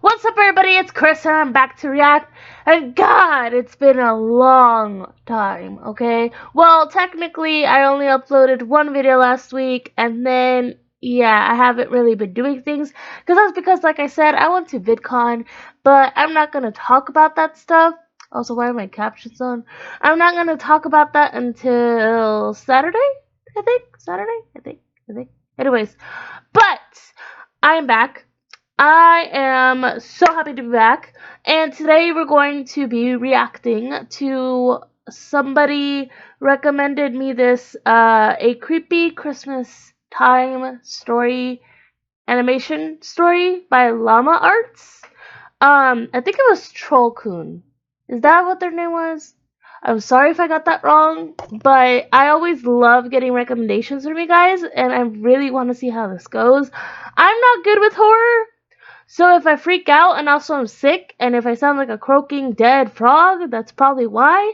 What's up, everybody? It's Chris, and I'm back to react. And God, it's been a long time, okay? Well, technically, I only uploaded one video last week, and then, yeah, I haven't really been doing things. Because, like I said, I went to VidCon, but I'm not gonna talk about that stuff. Also, why are my captions on? I'm not gonna talk about that until Saturday, I think. I think. Anyways, but I'm back. I am so happy to be back, and today we're going to be reacting to somebody recommended me this a creepy Christmas time story animation story by Llama Arts. I think it was Trollcoon. Is that what their name was? I'm sorry if I got that wrong, but I always love getting recommendations from you guys, and I really want to see how this goes. I'm not good with horror, so if I freak out and also I'm sick, and if I sound like a croaking dead frog, that's probably why.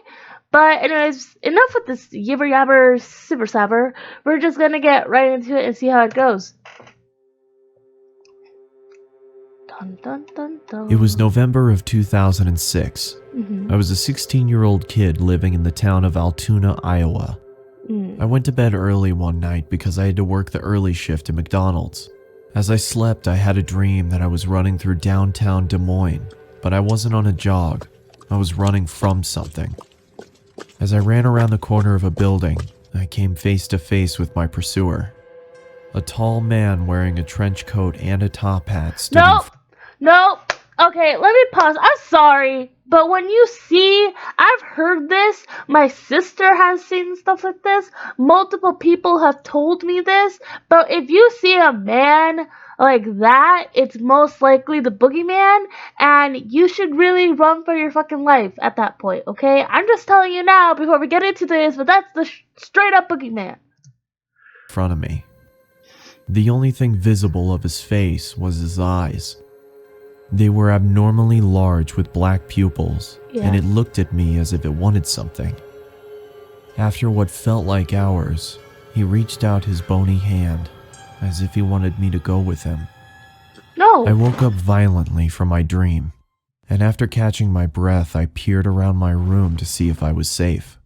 But anyways, enough with this yibber yabber sibber sabber. We're just gonna get right into it and see how it goes. Dun, dun, dun, dun. It was November of 2006. Mm-hmm. I was a 16-year-old kid living in the town of Altoona, Iowa. I went to bed early one night because I had to work the early shift at McDonald's. As I slept, I had a dream that I was running through downtown Des Moines, but I wasn't on a jog. I was running from something. As I ran around the corner of a building, I came face to face with my pursuer. A tall man wearing a trench coat and a top hat stood Nope. Okay, let me pause. I'm sorry, but when you see, I've heard this. My sister has seen stuff like this. Multiple people have told me this. But if you see a man like that, it's most likely the boogeyman, and you should really run for your fucking life at that point, okay? I'm just telling you now before we get into this, but that's the straight up boogeyman. in front of me. The only thing visible of his face was his eyes. They were abnormally large with black pupils, and it looked at me as if it wanted something. After what felt like hours, he reached out his bony hand, as if he wanted me to go with him. No. I woke up violently from my dream, and after catching my breath, I peered around my room to see if I was safe.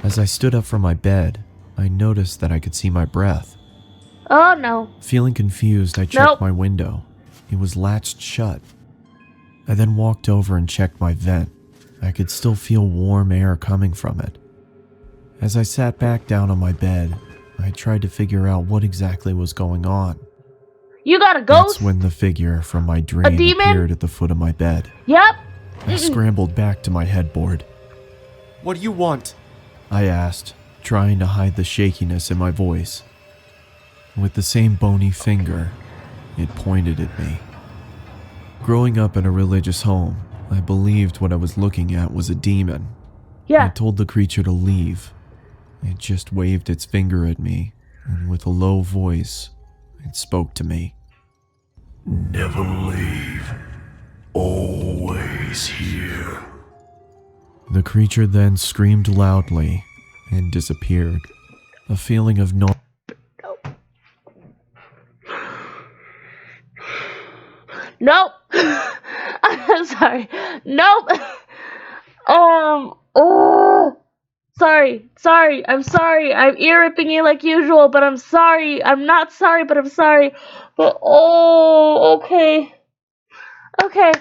As I stood up from my bed, I noticed that I could see my breath. Oh no. Feeling confused, I checked my window. It was latched shut. I then walked over and checked my vent. I could still feel warm air coming from it. As I sat back down on my bed, I tried to figure out what exactly was going on. You got a ghost? That's when the figure from my dream appeared at the foot of my bed. Yep. I scrambled back to my headboard. What do you want? I asked, trying to hide the shakiness in my voice. With the same bony finger, it pointed at me. Growing up in a religious home, I believed what I was looking at was a demon. I told the creature to leave. It just waved its finger at me, and with a low voice, it spoke to me. Never leave. Always here. The creature then screamed loudly and disappeared. A feeling of Nope. I'm sorry. Nope. Oh. Sorry. I'm sorry. I'm ear ripping you like usual, but I'm sorry. I'm not sorry, but I'm sorry. But okay. Okay.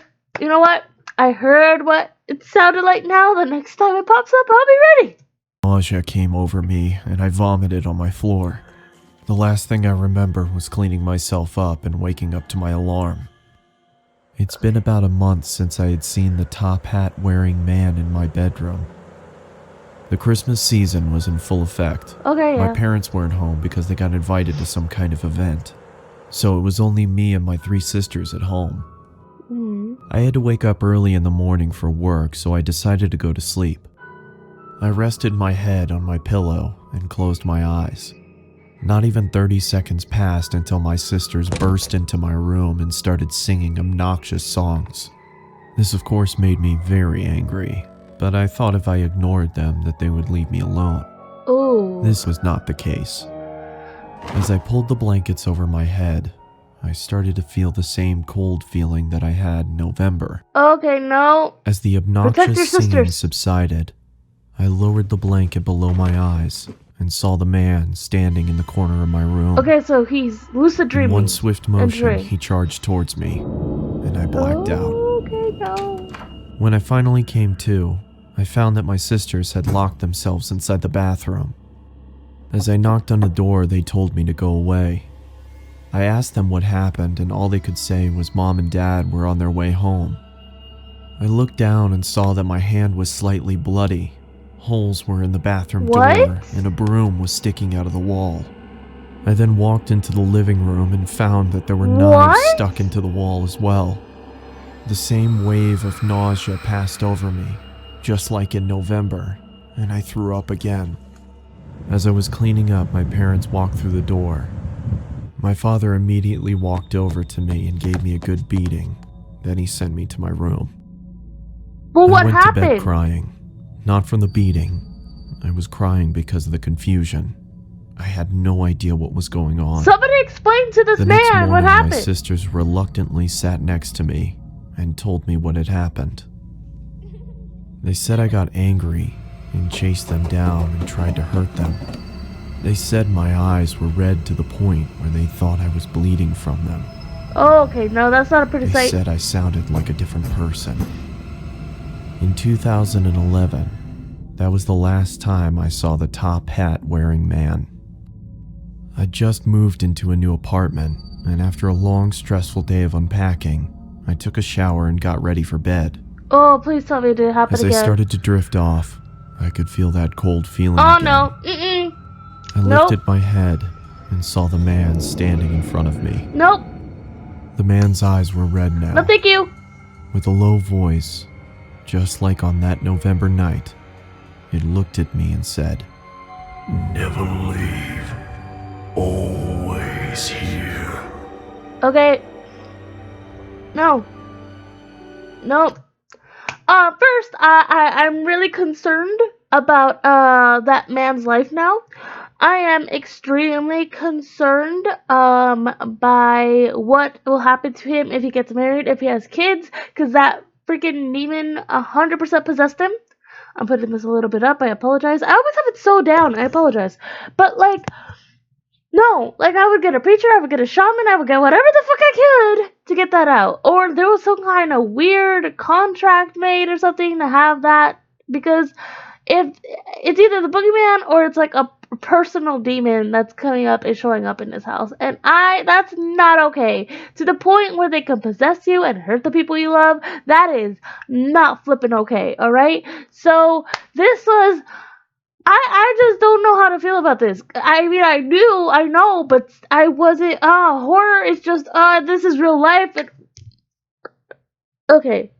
You know what? I heard what it sounded like now. The next time it pops up, I'll be ready. nausea came over me, and I vomited on my floor. The last thing I remember was cleaning myself up and waking up to my alarm. It's been about a month since I had seen the top hat wearing man in my bedroom. The Christmas season was in full effect. My parents weren't home because they got invited to some kind of event, so it was only me and my 3 sisters at home. I had to wake up early in the morning for work, so I decided to go to sleep. I rested my head on my pillow and closed my eyes. Not even 30 seconds passed until my sisters burst into my room and started singing obnoxious songs. This of course made me very angry, but I thought if I ignored them that they would leave me alone. This was not the case. As I pulled the blankets over my head, I started to feel the same cold feeling that I had in November. Okay, no. As the Protect your obnoxious singing sisters. subsided, I lowered the blanket below my eyes and saw the man standing in the corner of my room. Okay, so he's lucid In dreaming. one swift motion, entering. he charged towards me, and I blacked out. Okay, no. When I finally came to, I found that my sisters had locked themselves inside the bathroom. As I knocked on the door, they told me to go away. I asked them what happened, and all they could say was Mom and Dad were on their way home. I looked down and saw that my hand was slightly bloody. Holes were in the bathroom door, and a broom was sticking out of the wall. I then walked into the living room and found that there were knives stuck into the wall as well. The same wave of nausea passed over me, just like in November, and I threw up again. As I was cleaning up, my parents walked through the door. My father immediately walked over to me and gave me a good beating. Then he sent me to my room. Well, what I went happened? to bed crying. Not from the beating. I was crying because of the confusion. I had no idea what was going on. Somebody explain to this The next man what morning, happened. my sisters reluctantly sat next to me and told me what had happened. They said I got angry and chased them down and tried to hurt them. They said my eyes were red to the point where they thought I was bleeding from them. Oh, okay, no, that's not a pretty They sight. said I sounded like a different person. In 2011, that was the last time I saw the top hat wearing man. I just moved into a new apartment, and after a long, stressful day of unpacking, I took a shower and got ready for bed. Oh, please tell me it didn't happen As again. I started to drift off, I could feel that cold feeling Oh again. no. Mm-mm. I Nope. lifted my head and saw the man standing in front of me. Nope. The man's eyes were red now. No, thank you. With a low voice, just like on that November night, it looked at me and said, Never leave. Always here. Okay. No. Nope. First, I'm really concerned about that man's life now. I am extremely concerned by what will happen to him if he gets married, if he has kids, because that freaking demon 100% possessed him. I'm putting this a little bit up. I apologize. I always have it so down. I apologize. But like, no, like I would get a preacher, I would get a shaman, I would get whatever the fuck I could to get that out. Or there was some kind of weird contract made or something to have that, because if it's either the boogeyman or it's like a personal demon that's coming up and showing up in his house, and that's not okay. To the point where they can possess you and hurt the people you love, that is not flipping okay, alright? So this was, I just don't know how to feel about this. I mean, I know, but I wasn't, horror is just, this is real life, and, okay,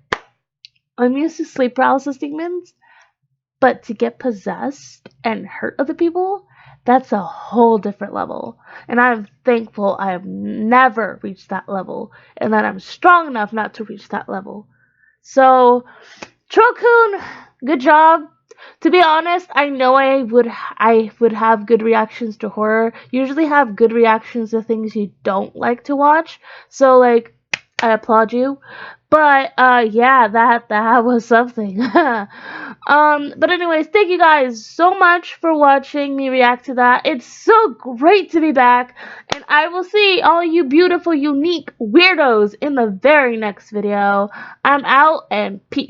I'm used to sleep paralysis demons, but to get possessed and hurt other people, that's a whole different level, and I'm thankful I have never reached that level, and that I'm strong enough not to reach that level. So, Trokun, good job. To be honest, I know I would have good reactions to horror. Usually have good reactions to things you don't like to watch. So like, I applaud you. But yeah, that was something. But anyways, thank you guys so much for watching me react to that. It's so great to be back, and I will see all you beautiful, unique weirdos in the very next video. I'm out, and peace.